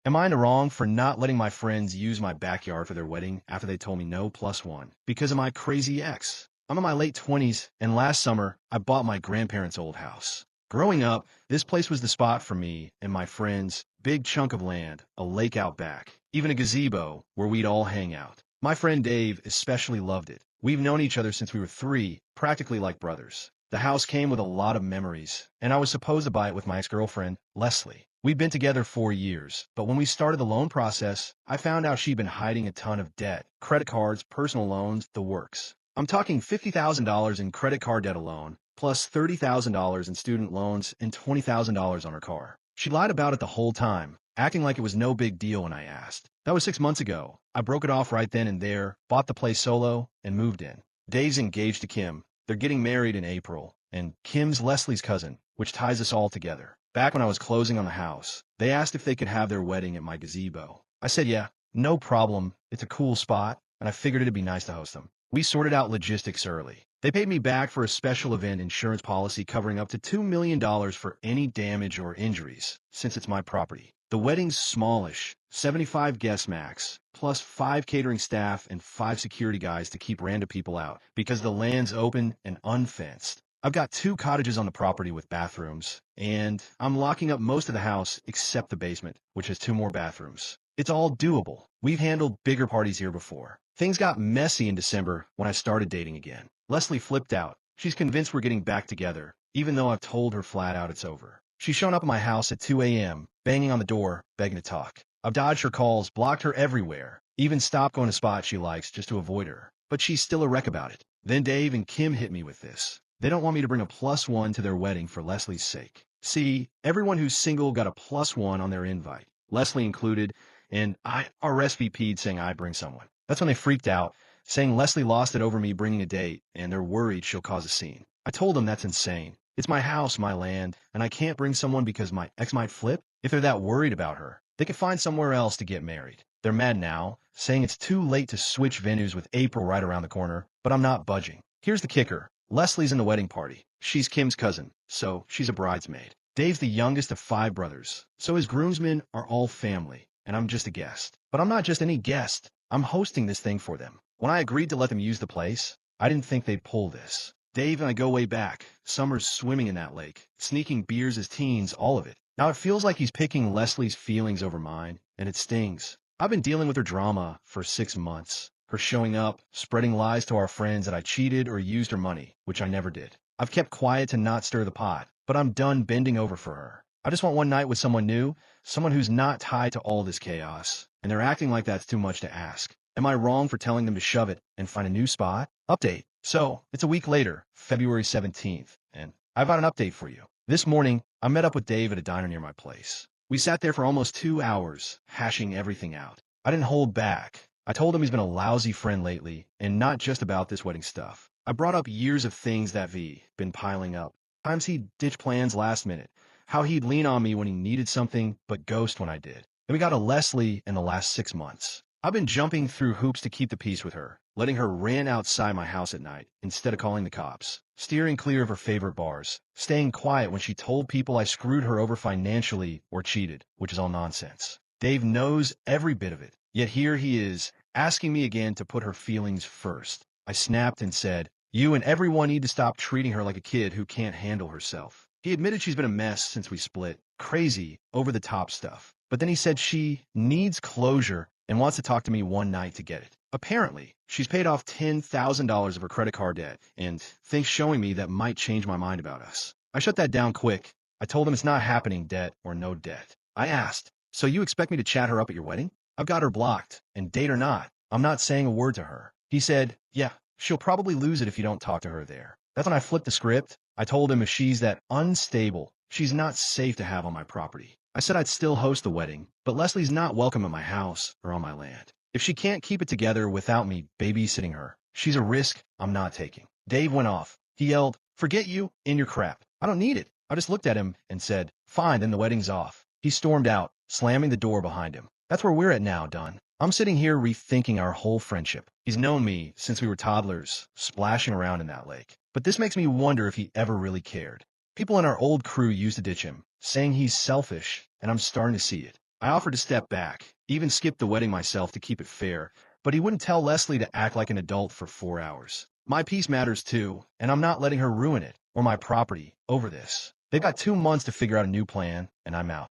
Am I in the wrong for not letting my friends use my backyard for their wedding after they told me no plus one? Because of my crazy ex. I'm in my late 20s, and last summer, I bought my grandparents' old house. Growing up, this place was the spot for me and my friends, big chunk of land, a lake out back, even a gazebo where we'd all hang out. My friend Dave especially loved it. We've known each other since we were 3, practically like brothers. The house came with a lot of memories, and I was supposed to buy it with my ex-girlfriend, Leslie. We'd been together 4 years, but when we started the loan process, I found out she'd been hiding a ton of debt, credit cards, personal loans, the works. I'm talking $50,000 in credit card debt alone, plus $30,000 in student loans and $20,000 on her car. She lied about it the whole time, acting like it was no big deal when I asked. That was 6 months ago. I broke it off right then and there, bought the place solo, and moved in. Dave's engaged to Kim. They're getting married in April, and Kim's Leslie's cousin, which ties us all together. Back when I was closing on the house, they asked if they could have their wedding at my gazebo. I said, yeah, no problem. It's a cool spot, and I figured it'd be nice to host them. We sorted out logistics early. They paid me back for a special event insurance policy covering up to $2 million for any damage or injuries, since it's my property. The wedding's smallish, 75 guests max, plus 5 catering staff and 5 security guys to keep random people out, because the land's open and unfenced. I've got 2 cottages on the property with bathrooms, and I'm locking up most of the house except the basement, which has 2 more bathrooms. It's all doable. We've handled bigger parties here before. Things got messy in December when I started dating again. Leslie flipped out. She's convinced we're getting back together, even though I've told her flat out it's over. She's shown up at my house at 2 a.m., banging on the door, begging to talk. I've dodged her calls, blocked her everywhere, even stopped going to spots she likes just to avoid her. But she's still a wreck about it. Then Dave and Kim hit me with this. They don't want me to bring a +1 to their wedding for Leslie's sake. See, everyone who's single got a +1 on their invite, Leslie included, and I RSVP'd saying I'd bring someone. That's when they freaked out, saying Leslie lost it over me bringing a date, and they're worried she'll cause a scene. I told them that's insane. It's my house, my land, and I can't bring someone because my ex might flip. If they're that worried about her, they could find somewhere else to get married. They're mad now, saying it's too late to switch venues with April right around the corner, but I'm not budging. Here's the kicker. Leslie's in the wedding party. She's Kim's cousin, so she's a bridesmaid. Dave's the youngest of 5 brothers, so his groomsmen are all family, and I'm just a guest. But I'm not just any guest. I'm hosting this thing for them. When I agreed to let them use the place, I didn't think they'd pull this. Dave and I go way back, summers swimming in that lake, sneaking beers as teens, all of it. Now it feels like he's picking Leslie's feelings over mine, and it stings. I've been dealing with her drama for 6 months. Her showing up, spreading lies to our friends that I cheated or used her money, which I never did. I've kept quiet to not stir the pot, but I'm done bending over for her. I just want one night with someone new, someone who's not tied to all this chaos, and they're acting like that's too much to ask. Am I wrong for telling them to shove it and find a new spot? Update. So, it's a week later, February 17th, and I've got an update for you. This morning, I met up with Dave at a diner near my place. We sat there for almost 2 hours, hashing everything out. I didn't hold back. I told him he's been a lousy friend lately, and not just about this wedding stuff. I brought up years of things that been piling up. Times he'd ditch plans last minute, how he'd lean on me when he needed something, but ghost when I did. Then we got to Leslie in the last 6 months. I've been jumping through hoops to keep the peace with her, letting her rant outside my house at night instead of calling the cops, steering clear of her favorite bars, staying quiet when she told people I screwed her over financially or cheated, which is all nonsense. Dave knows every bit of it, yet here he is, asking me again to put her feelings first. I snapped and said, you and everyone need to stop treating her like a kid who can't handle herself. He admitted she's been a mess since we split, crazy, over-the-top stuff. But then he said she needs closure and wants to talk to me one night to get it. Apparently, she's paid off $10,000 of her credit card debt and thinks showing me that might change my mind about us. I shut that down quick. I told him it's not happening, debt or no debt. I asked, so you expect me to chat her up at your wedding? I've got her blocked, and date or not, I'm not saying a word to her. He said, yeah, she'll probably lose it if you don't talk to her there. That's when I flipped the script. I told him if she's that unstable, she's not safe to have on my property. I said I'd still host the wedding, but Leslie's not welcome at my house or on my land. If she can't keep it together without me babysitting her, she's a risk I'm not taking. Dave went off. He yelled, forget you and your crap. I don't need it. I just looked at him and said, fine, then the wedding's off. He stormed out, slamming the door behind him. That's where we're at now, Don. I'm sitting here rethinking our whole friendship. He's known me since we were toddlers, splashing around in that lake. But this makes me wonder if he ever really cared. People in our old crew used to ditch him, saying he's selfish, and I'm starting to see it. I offered to step back, even skip the wedding myself to keep it fair, but he wouldn't tell Leslie to act like an adult for 4 hours. My peace matters too, and I'm not letting her ruin it, or my property, over this. They've got 2 months to figure out a new plan, and I'm out.